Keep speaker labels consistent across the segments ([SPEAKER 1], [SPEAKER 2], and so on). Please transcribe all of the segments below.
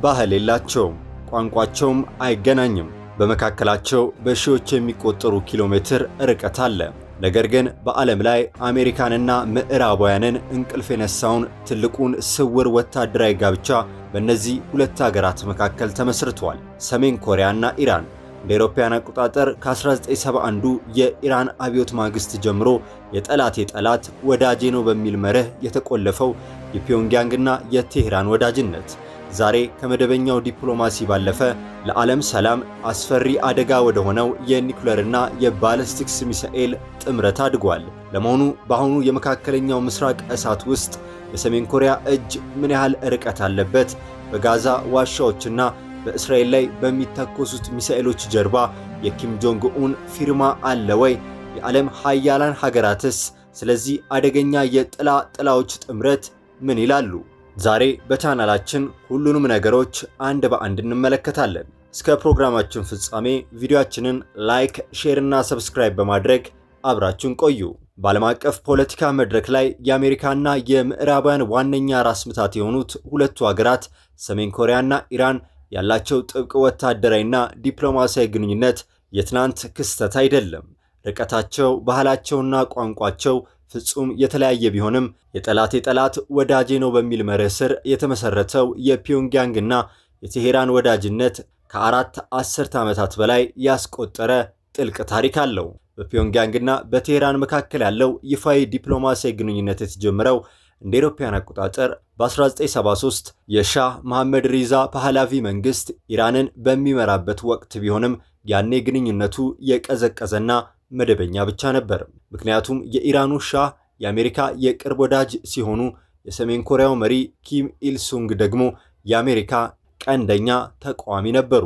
[SPEAKER 1] ባህል የላቸውም፣ ቋንቋቸውም አይገናኝም። በመካከላቸው በሺዎች የሚቆጠሩ ኪሎ ሜትር ርቀት አለ። ነገር ግን በዓለም ላይ አሜሪካንና ምዕራባውያንን እንቅልፍ የነሳውን ትልቁን ስውር ወታደራዊ ጋብቻ በእነዚህ ሁለት ሀገራት መካከል ተመስርቷል። ሰሜን ኮሪያና ኢራን እንደ አውሮፓውያን አቆጣጠር ከ1971 የኢራን አብዮት ማግስት ጀምሮ የጠላቴ ጠላት ወዳጄ ነው በሚል መርህ የተቆለፈው የፒዮንግያንግና የቴህራን ወዳጅነት ዛሬ ከመደበኛው ዲፕሎማሲ ባለፈ ለዓለም ሰላም አስፈሪ አደጋ ወደ ሆነው የኒኩሌርና የባሊስቲክስ ሚሳኤል ጥምረት አድጓል። ለመሆኑ በአሁኑ የመካከለኛው ምስራቅ እሳት ውስጥ የሰሜን ኮሪያ እጅ ምን ያህል ርቀት አለበት? በጋዛ ዋሻዎችና በእስራኤል ላይ በሚተኮሱት ሚሳኤሎች ጀርባ የኪም ጆንግ ኡን ፊርማ አለ ወይ? የዓለም ሀያላን ሀገራትስ ስለዚህ አደገኛ የጥላዎች ጥምረት ምን ይላሉ? ዛሬ በቻናላችን ሁሉንም ነገሮች አንድ በአንድ እንመለከታለን። እስከ ፕሮግራማችን ፍጻሜ ቪዲዮአችንን ላይክ፣ ሼር እና ሰብስክራይብ በማድረግ አብራችሁን ቆዩ። በዓለም አቀፍ ፖለቲካ መድረክ ላይ የአሜሪካና የምዕራባውያን ዋነኛ ራስ ምታት የሆኑት ሁለቱ ሀገራት ሰሜን ኮሪያና ኢራን ያላቸው ጥብቅ ወታደራዊና ዲፕሎማሲያዊ ግንኙነት የትናንት ክስተት አይደለም። ርቀታቸው፣ ባህላቸውና ቋንቋቸው ፍጹም የተለያየ ቢሆንም የጠላቴ ጠላት ወዳጄ ነው በሚል መርህ ስር የተመሰረተው የፒዮንግያንግና የቴሄራን ወዳጅነት ከአራት አስርት ዓመታት በላይ ያስቆጠረ ጥልቅ ታሪክ አለው። በፒዮንግያንግና በቴሄራን መካከል ያለው ይፋዊ ዲፕሎማሲያዊ ግንኙነት የተጀመረው እንደ አውሮፓውያን አቆጣጠር በ1973 የሻህ መሐመድ ሪዛ ፓህላቪ መንግስት ኢራንን በሚመራበት ወቅት ቢሆንም ያኔ ግንኙነቱ የቀዘቀዘና መደበኛ ብቻ ነበር። ምክንያቱም የኢራኑ ሻህ የአሜሪካ የቅርብ ወዳጅ ሲሆኑ የሰሜን ኮሪያው መሪ ኪም ኢል ሱንግ ደግሞ የአሜሪካ ቀንደኛ ተቃዋሚ ነበሩ።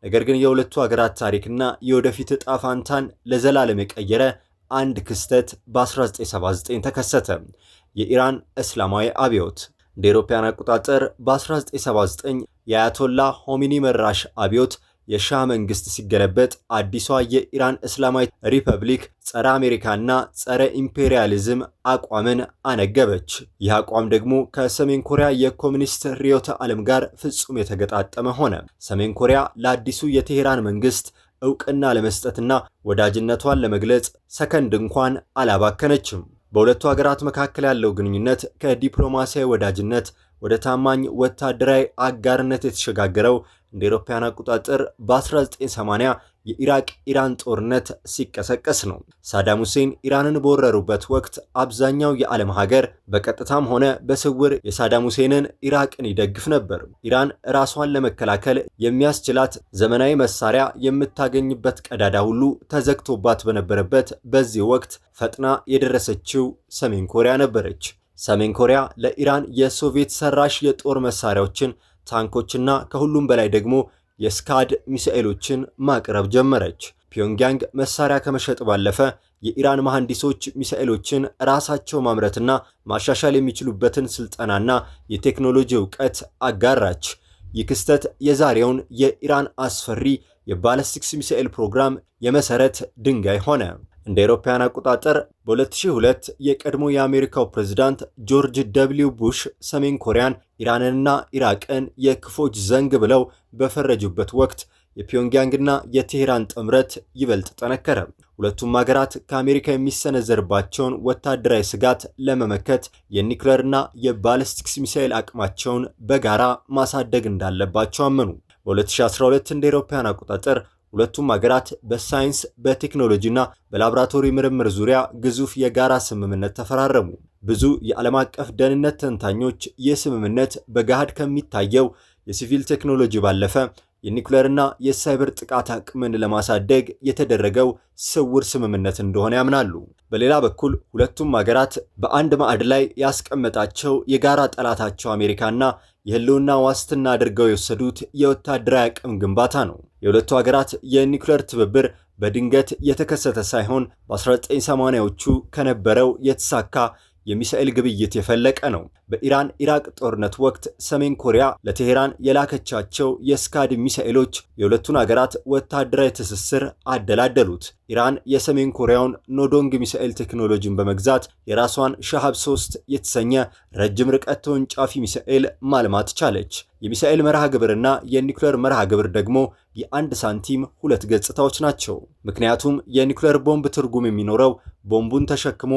[SPEAKER 1] ነገር ግን የሁለቱ ሀገራት ታሪክና የወደፊት ዕጣ ፋንታን ለዘላለም የቀየረ አንድ ክስተት በ1979 ተከሰተ። የኢራን እስላማዊ አብዮት እንደ አውሮፓውያን አቆጣጠር በ1979 የአያቶላ ሆሚኒ መራሽ አብዮት የሻህ መንግስት ሲገለበጥ አዲሷ የኢራን እስላማዊ ሪፐብሊክ ጸረ አሜሪካና ጸረ ኢምፔሪያሊዝም አቋምን አነገበች። ይህ አቋም ደግሞ ከሰሜን ኮሪያ የኮሚኒስት ርዕዮተ ዓለም ጋር ፍጹም የተገጣጠመ ሆነ። ሰሜን ኮሪያ ለአዲሱ የቴሄራን መንግስት ዕውቅና ለመስጠትና ወዳጅነቷን ለመግለጽ ሰከንድ እንኳን አላባከነችም። በሁለቱ ሀገራት መካከል ያለው ግንኙነት ከዲፕሎማሲያዊ ወዳጅነት ወደ ታማኝ ወታደራዊ አጋርነት የተሸጋገረው እንደ አውሮፓውያን አቆጣጠር በ1980 የኢራቅ ኢራን ጦርነት ሲቀሰቀስ ነው። ሳዳም ሁሴን ኢራንን በወረሩበት ወቅት አብዛኛው የዓለም ሀገር በቀጥታም ሆነ በስውር የሳዳም ሁሴንን ኢራቅን ይደግፍ ነበር። ኢራን ራሷን ለመከላከል የሚያስችላት ዘመናዊ መሳሪያ የምታገኝበት ቀዳዳ ሁሉ ተዘግቶባት በነበረበት በዚህ ወቅት ፈጥና የደረሰችው ሰሜን ኮሪያ ነበረች። ሰሜን ኮሪያ ለኢራን የሶቪየት ሰራሽ የጦር መሳሪያዎችን፣ ታንኮችና ከሁሉም በላይ ደግሞ የስካድ ሚሳኤሎችን ማቅረብ ጀመረች። ፒዮንግያንግ መሳሪያ ከመሸጥ ባለፈ የኢራን መሐንዲሶች ሚሳኤሎችን ራሳቸው ማምረትና ማሻሻል የሚችሉበትን ስልጠናና የቴክኖሎጂ ዕውቀት አጋራች። ይህ ክስተት የዛሬውን የኢራን አስፈሪ የባሊስቲክስ ሚሳኤል ፕሮግራም የመሰረት ድንጋይ ሆነ። እንደ አውሮፓውያን አቆጣጠር በ2002 የቀድሞ የአሜሪካው ፕሬዝዳንት ጆርጅ ደብሊው ቡሽ ሰሜን ኮሪያን፣ ኢራንንና ኢራቅን የክፎች ዘንግ ብለው በፈረጁበት ወቅት የፒዮንግያንግና የቴሄራን ጥምረት ይበልጥ ጠነከረ። ሁለቱም ሀገራት ከአሜሪካ የሚሰነዘርባቸውን ወታደራዊ ስጋት ለመመከት የኒኩሌርና የባሊስቲክስ ሚሳኤል አቅማቸውን በጋራ ማሳደግ እንዳለባቸው አመኑ። በ2012 እንደ አውሮፓውያን አቆጣጠር ሁለቱም ሀገራት በሳይንስ በቴክኖሎጂና በላቦራቶሪ ምርምር ዙሪያ ግዙፍ የጋራ ስምምነት ተፈራረሙ። ብዙ የዓለም አቀፍ ደህንነት ተንታኞች ይህ ስምምነት በገሃድ ከሚታየው የሲቪል ቴክኖሎጂ ባለፈ የኒኩሌርና የሳይበር ጥቃት አቅምን ለማሳደግ የተደረገው ስውር ስምምነት እንደሆነ ያምናሉ። በሌላ በኩል ሁለቱም ሀገራት በአንድ ማዕድ ላይ ያስቀመጣቸው የጋራ ጠላታቸው አሜሪካና የህልውና ዋስትና አድርገው የወሰዱት የወታደራዊ አቅም ግንባታ ነው። የሁለቱ ሀገራት የኒኩሌር ትብብር በድንገት የተከሰተ ሳይሆን በ1980ዎቹ ከነበረው የተሳካ የሚሳኤል ግብይት የፈለቀ ነው። በኢራን ኢራቅ ጦርነት ወቅት ሰሜን ኮሪያ ለቴሄራን የላከቻቸው የስካድ ሚሳኤሎች የሁለቱን ሀገራት ወታደራዊ ትስስር አደላደሉት። ኢራን የሰሜን ኮሪያውን ኖዶንግ ሚሳኤል ቴክኖሎጂን በመግዛት የራሷን ሻሃብ 3 የተሰኘ ረጅም ርቀት ተወንጫፊ ሚሳኤል ማልማት ቻለች። የሚሳኤል መርሃ ግብርና የኒውክሌር መርሃ ግብር ደግሞ የአንድ ሳንቲም ሁለት ገጽታዎች ናቸው። ምክንያቱም የኒውክሌር ቦምብ ትርጉም የሚኖረው ቦምቡን ተሸክሞ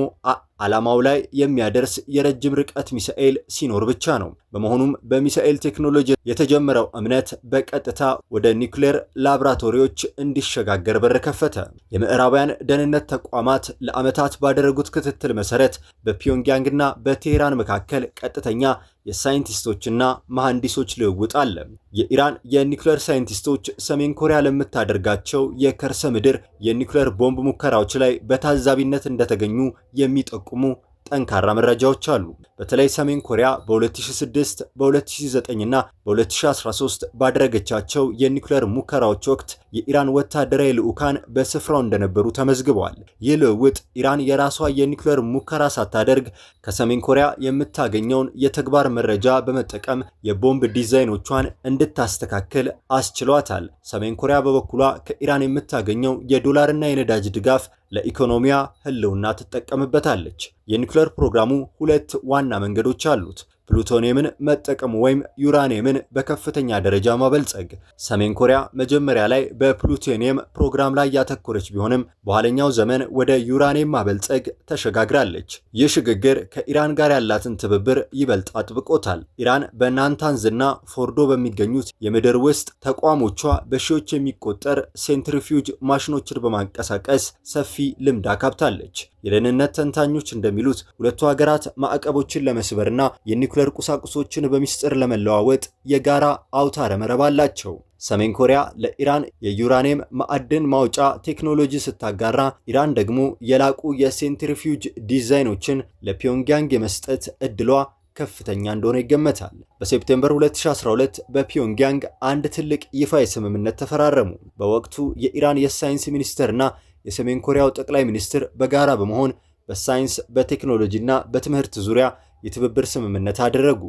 [SPEAKER 1] ዓላማው ላይ የሚያደርስ የረጅም ርቀት ሚሳኤል ሲኖር ብቻ ነው። በመሆኑም በሚሳኤል ቴክኖሎጂ የተጀመረው እምነት በቀጥታ ወደ ኒውክሌር ላብራቶሪዎች እንዲሸጋገር በር ከፈተ። የምዕራባውያን ደህንነት ተቋማት ለዓመታት ባደረጉት ክትትል መሰረት በፒዮንግያንግና በቴህራን መካከል ቀጥተኛ የሳይንቲስቶችና መሐንዲሶች ልውውጥ አለ። የኢራን የኒውክሌር ሳይንቲስቶች ሰሜን ኮሪያ ለምታደርጋቸው የከርሰ ምድር የኒውክሌር ቦምብ ሙከራዎች ላይ በታዛቢነት እንደተገኙ የሚጠቁሙ ጠንካራ መረጃዎች አሉ። በተለይ ሰሜን ኮሪያ በ2006 በ2009 እና በ2013 ባደረገቻቸው የኒውክሌር ሙከራዎች ወቅት የኢራን ወታደራዊ ልዑካን በስፍራው እንደነበሩ ተመዝግበዋል። ይህ ልውውጥ ኢራን የራሷ የኒውክሌር ሙከራ ሳታደርግ ከሰሜን ኮሪያ የምታገኘውን የተግባር መረጃ በመጠቀም የቦምብ ዲዛይኖቿን እንድታስተካክል አስችሏታል። ሰሜን ኮሪያ በበኩሏ ከኢራን የምታገኘው የዶላርና የነዳጅ ድጋፍ ለኢኮኖሚያ ህልውና ትጠቀምበታለች። የኒውክሌር ፕሮግራሙ ሁለት ዋና መንገዶች አሉት። ፕሉቶኒየምን መጠቀም ወይም ዩራኒየምን በከፍተኛ ደረጃ ማበልጸግ። ሰሜን ኮሪያ መጀመሪያ ላይ በፕሉቶኒየም ፕሮግራም ላይ ያተኮረች ቢሆንም በኋለኛው ዘመን ወደ ዩራኒየም ማበልጸግ ተሸጋግራለች። ይህ ሽግግር ከኢራን ጋር ያላትን ትብብር ይበልጥ አጥብቆታል። ኢራን በናታንዝና ፎርዶ በሚገኙት የምድር ውስጥ ተቋሞቿ በሺዎች የሚቆጠር ሴንትሪፊዩጅ ማሽኖችን በማንቀሳቀስ ሰፊ ልምድ አካብታለች። የደህንነት ተንታኞች እንደሚሉት ሁለቱ ሀገራት ማዕቀቦችን ለመስበርና የኒውክሌር ቁሳቁሶችን በሚስጥር ለመለዋወጥ የጋራ አውታረ መረብ አላቸው። ሰሜን ኮሪያ ለኢራን የዩራኒየም ማዕድን ማውጫ ቴክኖሎጂ ስታጋራ፣ ኢራን ደግሞ የላቁ የሴንትሪፊዩጅ ዲዛይኖችን ለፒዮንግያንግ የመስጠት እድሏ ከፍተኛ እንደሆነ ይገመታል። በሴፕቴምበር 2012 በፒዮንግያንግ አንድ ትልቅ ይፋ ስምምነት ተፈራረሙ። በወቅቱ የኢራን የሳይንስ ሚኒስትርና የሰሜን ኮሪያው ጠቅላይ ሚኒስትር በጋራ በመሆን በሳይንስ በቴክኖሎጂና በትምህርት ዙሪያ የትብብር ስምምነት አደረጉ።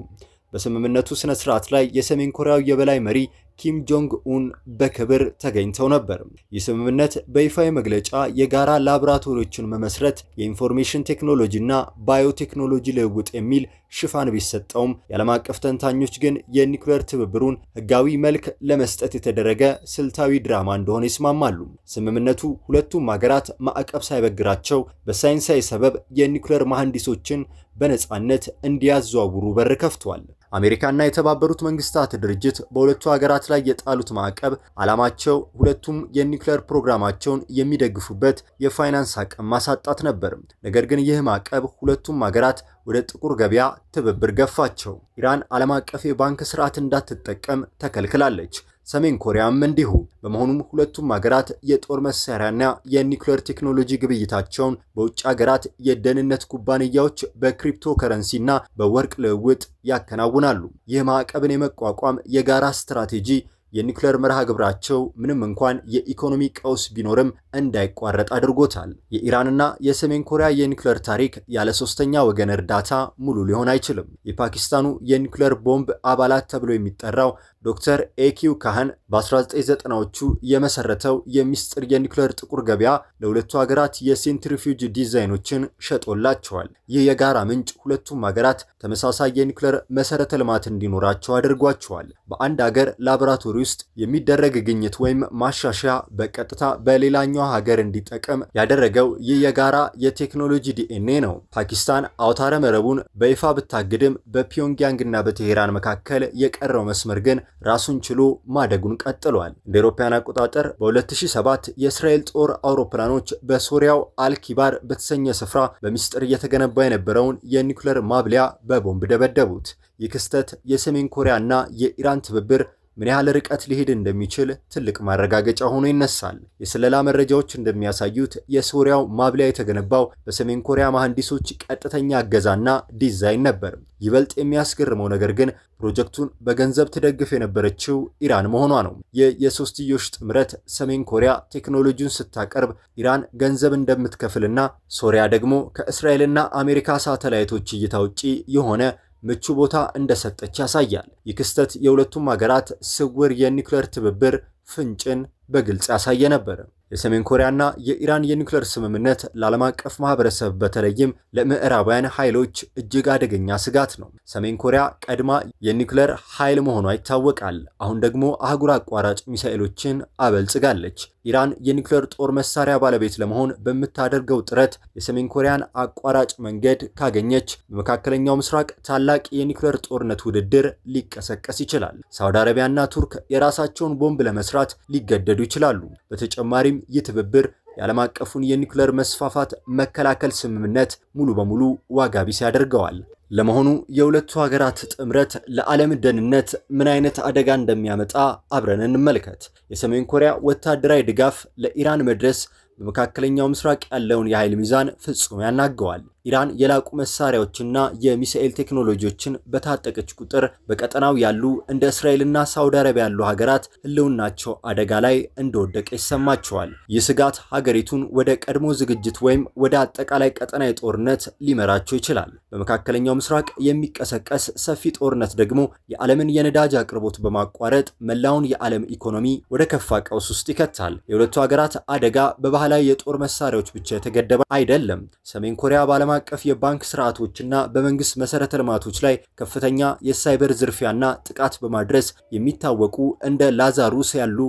[SPEAKER 1] በስምምነቱ ስነ ስርዓት ላይ የሰሜን ኮሪያው የበላይ መሪ ኪም ጆንግ ኡን በክብር ተገኝተው ነበር። ይህ ስምምነት በይፋዊ መግለጫ የጋራ ላቦራቶሪዎችን መመስረት፣ የኢንፎርሜሽን ቴክኖሎጂና ባዮቴክኖሎጂ ልውውጥ የሚል ሽፋን ቢሰጠውም የዓለም አቀፍ ተንታኞች ግን የኒውክሌር ትብብሩን ህጋዊ መልክ ለመስጠት የተደረገ ስልታዊ ድራማ እንደሆነ ይስማማሉ። ስምምነቱ ሁለቱም ሀገራት ማዕቀብ ሳይበግራቸው በሳይንሳዊ ሰበብ የኒውክሌር መሐንዲሶችን በነጻነት እንዲያዘዋውሩ በር ከፍቷል። አሜሪካና የተባበሩት መንግስታት ድርጅት በሁለቱ ሀገራት ላይ የጣሉት ማዕቀብ ዓላማቸው ሁለቱም የኒውክሌር ፕሮግራማቸውን የሚደግፉበት የፋይናንስ አቅም ማሳጣት ነበር። ነገር ግን ይህ ማዕቀብ ሁለቱም ሀገራት ወደ ጥቁር ገበያ ትብብር ገፋቸው። ኢራን ዓለም አቀፍ የባንክ ስርዓት እንዳትጠቀም ተከልክላለች። ሰሜን ኮሪያም እንዲሁ። በመሆኑም ሁለቱም ሀገራት የጦር መሳሪያና የኒውክሌር ቴክኖሎጂ ግብይታቸውን በውጭ ሀገራት የደህንነት ኩባንያዎች በክሪፕቶ ከረንሲና በወርቅ ልውውጥ ያከናውናሉ። ይህ ማዕቀብን የመቋቋም የጋራ ስትራቴጂ የኒውክሌር መርሃ ግብራቸው ምንም እንኳን የኢኮኖሚ ቀውስ ቢኖርም እንዳይቋረጥ አድርጎታል። የኢራንና የሰሜን ኮሪያ የኒውክሌር ታሪክ ያለ ሶስተኛ ወገን እርዳታ ሙሉ ሊሆን አይችልም። የፓኪስታኑ የኒውክሌር ቦምብ አባላት ተብሎ የሚጠራው ዶክተር ኤኪው ካህን በ1990ዎቹ የመሰረተው የሚስጥር የኒውክሌር ጥቁር ገበያ ለሁለቱ ሀገራት የሴንትሪፊዩጅ ዲዛይኖችን ሸጦላቸዋል። ይህ የጋራ ምንጭ ሁለቱም ሀገራት ተመሳሳይ የኒውክሌር መሰረተ ልማት እንዲኖራቸው አድርጓቸዋል። በአንድ ሀገር ላቦራቶሪ ውስጥ የሚደረግ ግኝት ወይም ማሻሻያ በቀጥታ በሌላኛው ሀገር እንዲጠቀም ያደረገው ይህ የጋራ የቴክኖሎጂ ዲኤንኤ ነው። ፓኪስታን አውታረ መረቡን በይፋ ብታግድም በፒዮንግያንግና በቴሄራን መካከል የቀረው መስመር ግን ራሱን ችሎ ማደጉን ቀጥሏል። እንደ አውሮፓውያን አቆጣጠር በ2007 የእስራኤል ጦር አውሮፕላኖች በሶሪያው አልኪባር በተሰኘ ስፍራ በሚስጥር እየተገነባ የነበረውን የኒውክሌር ማብሊያ በቦምብ ደበደቡት። ይህ ክስተት የሰሜን ኮሪያና የኢራን ትብብር ምን ያህል ርቀት ሊሄድ እንደሚችል ትልቅ ማረጋገጫ ሆኖ ይነሳል። የስለላ መረጃዎች እንደሚያሳዩት የሶሪያው ማብሊያ የተገነባው በሰሜን ኮሪያ መሐንዲሶች ቀጥተኛ እገዛና ዲዛይን ነበር። ይበልጥ የሚያስገርመው ነገር ግን ፕሮጀክቱን በገንዘብ ትደግፍ የነበረችው ኢራን መሆኗ ነው። የሶስትዮሽ ጥምረት ሰሜን ኮሪያ ቴክኖሎጂውን ስታቀርብ ኢራን ገንዘብ እንደምትከፍልና ሶሪያ ደግሞ ከእስራኤልና አሜሪካ ሳተላይቶች እይታ ውጪ የሆነ ምቹ ቦታ እንደሰጠች ያሳያል። ይህ ክስተት የሁለቱም ሀገራት ስውር የኒውክሌር ትብብር ፍንጭን በግልጽ ያሳየ ነበር። የሰሜን ኮሪያና የኢራን የኒውክሌር ስምምነት ለዓለም አቀፍ ማህበረሰብ በተለይም ለምዕራባውያን ኃይሎች እጅግ አደገኛ ስጋት ነው። ሰሜን ኮሪያ ቀድማ የኒውክሌር ኃይል መሆኗ ይታወቃል። አሁን ደግሞ አህጉር አቋራጭ ሚሳኤሎችን አበልጽጋለች። ኢራን የኒውክሌር ጦር መሳሪያ ባለቤት ለመሆን በምታደርገው ጥረት የሰሜን ኮሪያን አቋራጭ መንገድ ካገኘች በመካከለኛው ምስራቅ ታላቅ የኒውክሌር ጦርነት ውድድር ሊቀሰቀስ ይችላል። ሳውዲ አረቢያና ቱርክ የራሳቸውን ቦምብ ለመስራት ሊገደዱ ይችላሉ። በተጨማሪም ይህ ትብብር የዓለም አቀፉን የኒውክሌር መስፋፋት መከላከል ስምምነት ሙሉ በሙሉ ዋጋ ቢስ ያደርገዋል። ለመሆኑ የሁለቱ ሀገራት ጥምረት ለዓለም ደህንነት ምን አይነት አደጋ እንደሚያመጣ አብረን እንመልከት። የሰሜን ኮሪያ ወታደራዊ ድጋፍ ለኢራን መድረስ በመካከለኛው ምስራቅ ያለውን የኃይል ሚዛን ፍጹም ያናገዋል። ኢራን የላቁ መሳሪያዎችና የሚሳኤል ቴክኖሎጂዎችን በታጠቀች ቁጥር በቀጠናው ያሉ እንደ እስራኤልና ሳውዲ አረቢያ ያሉ ሀገራት ህልውናቸው አደጋ ላይ እንደወደቀ ይሰማቸዋል። ይህ ስጋት ሀገሪቱን ወደ ቀድሞ ዝግጅት ወይም ወደ አጠቃላይ ቀጠናዊ ጦርነት ሊመራቸው ይችላል። በመካከለኛው ምስራቅ የሚቀሰቀስ ሰፊ ጦርነት ደግሞ የዓለምን የነዳጅ አቅርቦት በማቋረጥ መላውን የዓለም ኢኮኖሚ ወደ ከፋ ቀውስ ውስጥ ይከታል። የሁለቱ ሀገራት አደጋ በባህላዊ የጦር መሳሪያዎች ብቻ የተገደበ አይደለም። ሰሜን ኮሪያ በዓለም አቀፍ የባንክ ስርዓቶችና በመንግስት መሰረተ ልማቶች ላይ ከፍተኛ የሳይበር ዝርፊያና ጥቃት በማድረስ የሚታወቁ እንደ ላዛሩስ ያሉ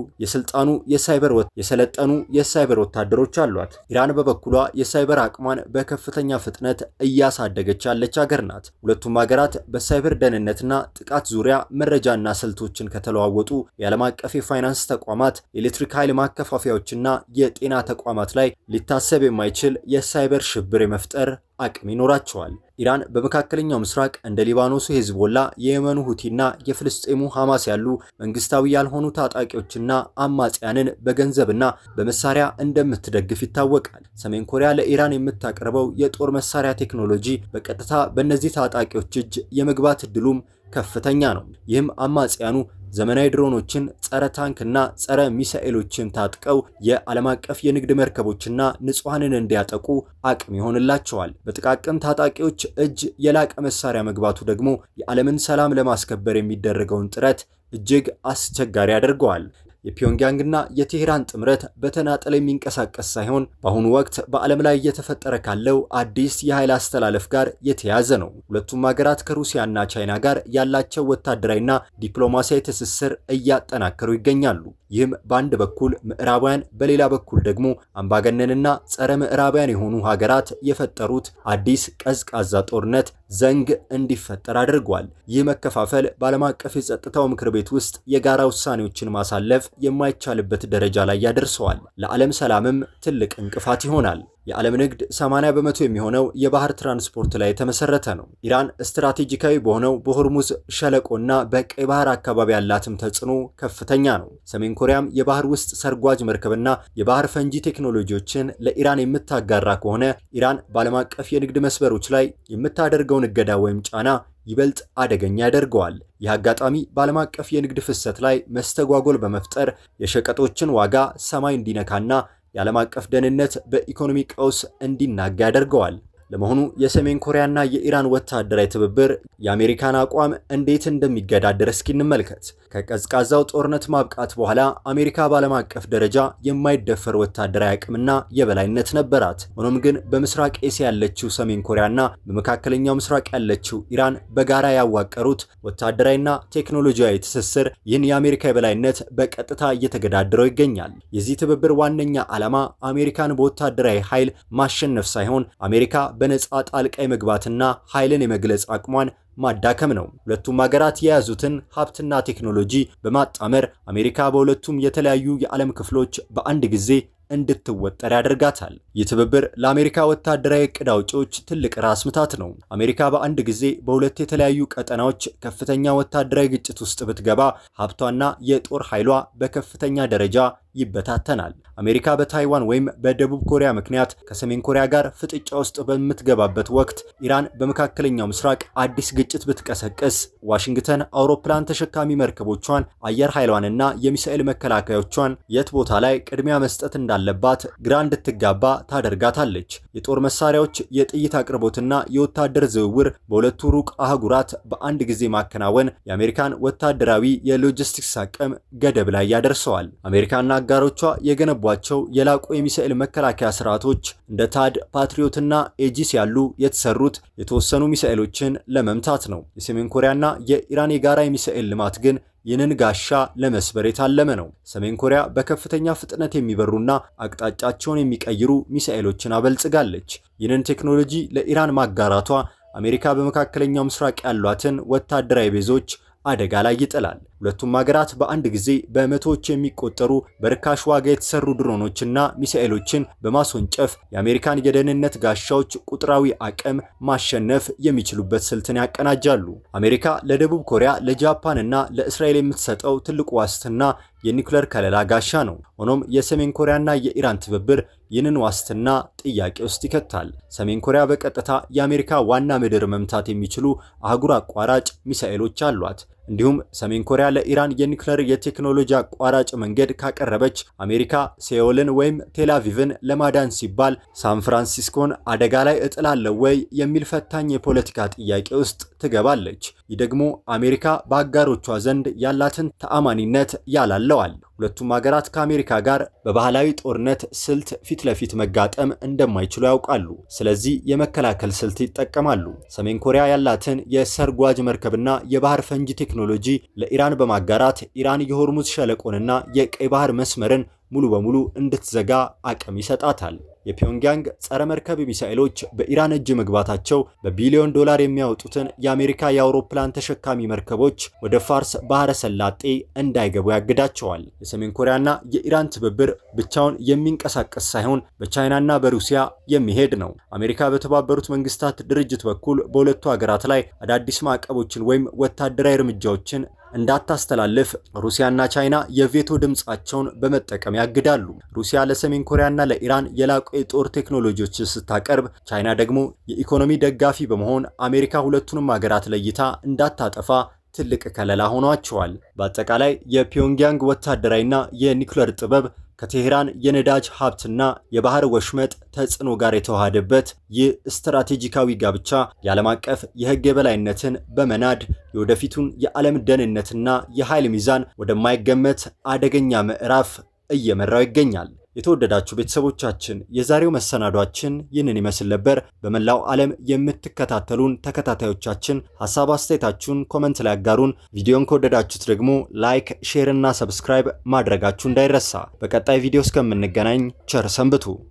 [SPEAKER 1] የሰለጠኑ የሳይበር ወታደሮች አሏት። ኢራን በበኩሏ የሳይበር አቅሟን በከፍተኛ ፍጥነት እያሳደገች ያለች ሀገር ናት። ሁለቱም ሀገራት በሳይበር ደህንነትና ጥቃት ዙሪያ መረጃና ስልቶችን ከተለዋወጡ የዓለም አቀፍ የፋይናንስ ተቋማት፣ የኤሌክትሪክ ኃይል ማከፋፈያዎችና የጤና ተቋማት ላይ ሊታሰብ የማይችል የሳይበር ሽብር የመፍጠር አቅም ይኖራቸዋል። ኢራን በመካከለኛው ምስራቅ እንደ ሊባኖሱ ሄዝቦላ፣ የየመኑ ሁቲና የፍልስጤሙ ሐማስ ያሉ መንግስታዊ ያልሆኑ ታጣቂዎችና አማጽያንን በገንዘብና በመሳሪያ እንደምትደግፍ ይታወቃል። ሰሜን ኮሪያ ለኢራን የምታቀርበው የጦር መሳሪያ ቴክኖሎጂ በቀጥታ በእነዚህ ታጣቂዎች እጅ የመግባት እድሉም ከፍተኛ ነው። ይህም አማጽያኑ ዘመናዊ ድሮኖችን፣ ጸረ ታንክና ጸረ ሚሳኤሎችን ታጥቀው የዓለም አቀፍ የንግድ መርከቦችና ንጹሃንን እንዲያጠቁ አቅም ይሆንላቸዋል። በጥቃቅን ታጣቂዎች እጅ የላቀ መሳሪያ መግባቱ ደግሞ የዓለምን ሰላም ለማስከበር የሚደረገውን ጥረት እጅግ አስቸጋሪ ያደርገዋል። የፒዮንግያንግና የቴህራን ጥምረት በተናጠል የሚንቀሳቀስ ሳይሆን በአሁኑ ወቅት በዓለም ላይ እየተፈጠረ ካለው አዲስ የኃይል አስተላለፍ ጋር የተያያዘ ነው። ሁለቱም ሀገራት ከሩሲያና ቻይና ጋር ያላቸው ወታደራዊና ዲፕሎማሲያዊ ትስስር እያጠናከሩ ይገኛሉ። ይህም በአንድ በኩል ምዕራባውያን፣ በሌላ በኩል ደግሞ አምባገነንና ጸረ ምዕራባውያን የሆኑ ሀገራት የፈጠሩት አዲስ ቀዝቃዛ ጦርነት ዘንግ እንዲፈጠር አድርጓል። ይህ መከፋፈል በዓለም አቀፍ የጸጥታው ምክር ቤት ውስጥ የጋራ ውሳኔዎችን ማሳለፍ የማይቻልበት ደረጃ ላይ ያደርሰዋል። ለዓለም ሰላምም ትልቅ እንቅፋት ይሆናል። የዓለም ንግድ 80 በመቶ የሚሆነው የባህር ትራንስፖርት ላይ የተመሰረተ ነው። ኢራን ስትራቴጂካዊ በሆነው በሆርሙዝ ሸለቆና በቀይ ባህር አካባቢ ያላትም ተጽዕኖ ከፍተኛ ነው። ሰሜን ኮሪያም የባህር ውስጥ ሰርጓጅ መርከብና የባህር ፈንጂ ቴክኖሎጂዎችን ለኢራን የምታጋራ ከሆነ ኢራን በዓለም አቀፍ የንግድ መስመሮች ላይ የምታደርገውን እገዳ ወይም ጫና ይበልጥ አደገኛ ያደርገዋል። ይህ አጋጣሚ በዓለም አቀፍ የንግድ ፍሰት ላይ መስተጓጎል በመፍጠር የሸቀጦችን ዋጋ ሰማይ እንዲነካና የዓለም አቀፍ ደህንነት በኢኮኖሚ ቀውስ እንዲናጋ ያደርገዋል። ለመሆኑ የሰሜን ኮሪያና የኢራን ወታደራዊ ትብብር የአሜሪካን አቋም እንዴት እንደሚገዳደር እስኪ እንመልከት። ከቀዝቃዛው ጦርነት ማብቃት በኋላ አሜሪካ በዓለም አቀፍ ደረጃ የማይደፈር ወታደራዊ አቅምና የበላይነት ነበራት። ሆኖም ግን በምስራቅ ኤስያ ያለችው ሰሜን ኮሪያና በመካከለኛው ምስራቅ ያለችው ኢራን በጋራ ያዋቀሩት ወታደራዊና ቴክኖሎጂያዊ ትስስር ይህን የአሜሪካ የበላይነት በቀጥታ እየተገዳደረው ይገኛል። የዚህ ትብብር ዋነኛ ዓላማ አሜሪካን በወታደራዊ ኃይል ማሸነፍ ሳይሆን አሜሪካ በነጻ ጣልቃ የመግባትና ኃይልን የመግለጽ አቅሟን ማዳከም ነው። ሁለቱም ሀገራት የያዙትን ሀብትና ቴክኖሎጂ በማጣመር አሜሪካ በሁለቱም የተለያዩ የዓለም ክፍሎች በአንድ ጊዜ እንድትወጠር ያደርጋታል። ይህ ትብብር ለአሜሪካ ወታደራዊ ዕቅድ አውጪዎች ትልቅ ራስ ምታት ነው። አሜሪካ በአንድ ጊዜ በሁለት የተለያዩ ቀጠናዎች ከፍተኛ ወታደራዊ ግጭት ውስጥ ብትገባ ሀብቷና የጦር ኃይሏ በከፍተኛ ደረጃ ይበታተናል። አሜሪካ በታይዋን ወይም በደቡብ ኮሪያ ምክንያት ከሰሜን ኮሪያ ጋር ፍጥጫ ውስጥ በምትገባበት ወቅት ኢራን በመካከለኛው ምስራቅ አዲስ ግጭት ግጭት ብትቀሰቅስ ዋሽንግተን አውሮፕላን ተሸካሚ መርከቦቿን፣ አየር ኃይሏንና የሚሳኤል መከላከያዎቿን የት ቦታ ላይ ቅድሚያ መስጠት እንዳለባት ግራ እንድትጋባ ታደርጋታለች። የጦር መሳሪያዎች፣ የጥይት አቅርቦትና የወታደር ዝውውር በሁለቱ ሩቅ አህጉራት በአንድ ጊዜ ማከናወን የአሜሪካን ወታደራዊ የሎጂስቲክስ አቅም ገደብ ላይ ያደርሰዋል። አሜሪካና አጋሮቿ የገነቧቸው የላቁ የሚሳኤል መከላከያ ስርዓቶች እንደ ታድ፣ ፓትሪዮትና ኤጂስ ያሉ የተሰሩት የተወሰኑ ሚሳኤሎችን ለመምታት ነው። የሰሜን ኮሪያና የኢራን የጋራ የሚሳኤል ልማት ግን ይህንን ጋሻ ለመስበር የታለመ ነው። ሰሜን ኮሪያ በከፍተኛ ፍጥነት የሚበሩና አቅጣጫቸውን የሚቀይሩ ሚሳኤሎችን አበልጽጋለች። ይህንን ቴክኖሎጂ ለኢራን ማጋራቷ አሜሪካ በመካከለኛው ምስራቅ ያሏትን ወታደራዊ ቤዞች አደጋ ላይ ይጥላል። ሁለቱም ሀገራት በአንድ ጊዜ በመቶዎች የሚቆጠሩ በርካሽ ዋጋ የተሰሩ ድሮኖችና ሚሳኤሎችን በማስወንጨፍ የአሜሪካን የደህንነት ጋሻዎች ቁጥራዊ አቅም ማሸነፍ የሚችሉበት ስልትን ያቀናጃሉ። አሜሪካ ለደቡብ ኮሪያ፣ ለጃፓንና ለእስራኤል የምትሰጠው ትልቁ ዋስትና የኒውክሌር ከለላ ጋሻ ነው። ሆኖም የሰሜን ኮሪያና የኢራን ትብብር ይህንን ዋስትና ጥያቄ ውስጥ ይከታል። ሰሜን ኮሪያ በቀጥታ የአሜሪካ ዋና ምድር መምታት የሚችሉ አህጉር አቋራጭ ሚሳኤሎች አሏት። እንዲሁም ሰሜን ኮሪያ ለኢራን የኒውክሌር የቴክኖሎጂ አቋራጭ መንገድ ካቀረበች አሜሪካ ሴኦልን ወይም ቴልአቪቭን ለማዳን ሲባል ሳን ፍራንሲስኮን አደጋ ላይ እጥላለሁ ወይ የሚል ፈታኝ የፖለቲካ ጥያቄ ውስጥ ትገባለች። ይህ ደግሞ አሜሪካ በአጋሮቿ ዘንድ ያላትን ተአማኒነት ያላለዋል። ሁለቱም ሀገራት ከአሜሪካ ጋር በባህላዊ ጦርነት ስልት ፊት ለፊት መጋጠም እንደማይችሉ ያውቃሉ። ስለዚህ የመከላከል ስልት ይጠቀማሉ። ሰሜን ኮሪያ ያላትን የሰርጓጅ መርከብና የባህር ፈንጂ ቴክኖሎጂ ለኢራን በማጋራት ኢራን የሆርሙዝ ሸለቆንና የቀይ ባህር መስመርን ሙሉ በሙሉ እንድትዘጋ አቅም ይሰጣታል። የፒዮንግያንግ ጸረ መርከብ ሚሳኤሎች በኢራን እጅ መግባታቸው በቢሊዮን ዶላር የሚያወጡትን የአሜሪካ የአውሮፕላን ተሸካሚ መርከቦች ወደ ፋርስ ባህረ ሰላጤ እንዳይገቡ ያግዳቸዋል። የሰሜን ኮሪያና የኢራን ትብብር ብቻውን የሚንቀሳቀስ ሳይሆን በቻይናና በሩሲያ የሚሄድ ነው። አሜሪካ በተባበሩት መንግስታት ድርጅት በኩል በሁለቱ ሀገራት ላይ አዳዲስ ማዕቀቦችን ወይም ወታደራዊ እርምጃዎችን እንዳታስተላልፍ ሩሲያና ቻይና የቬቶ ድምጻቸውን በመጠቀም ያግዳሉ። ሩሲያ ለሰሜን ኮሪያና ለኢራን የላቁ የጦር ቴክኖሎጂዎችን ስታቀርብ፣ ቻይና ደግሞ የኢኮኖሚ ደጋፊ በመሆን አሜሪካ ሁለቱንም ሀገራት ለይታ እንዳታጠፋ ትልቅ ከለላ ሆኗቸዋል። በአጠቃላይ የፒዮንግያንግ ወታደራዊና የኒውክሌር ጥበብ ከቴህራን የነዳጅ ሀብትና የባህር ወሽመጥ ተጽዕኖ ጋር የተዋሃደበት ይህ ስትራቴጂካዊ ጋብቻ የዓለም አቀፍ የሕግ የበላይነትን በመናድ የወደፊቱን የዓለም ደህንነትና የኃይል ሚዛን ወደማይገመት አደገኛ ምዕራፍ እየመራው ይገኛል። የተወደዳችሁ ቤተሰቦቻችን የዛሬው መሰናዷችን ይህንን ይመስል ነበር። በመላው ዓለም የምትከታተሉን ተከታታዮቻችን ሐሳብ አስተያየታችሁን ኮመንት ላይ አጋሩን። ቪዲዮን ከወደዳችሁት ደግሞ ላይክ፣ ሼር እና ሰብስክራይብ ማድረጋችሁ እንዳይረሳ። በቀጣይ ቪዲዮ እስከምንገናኝ ቸር ሰንብቱ።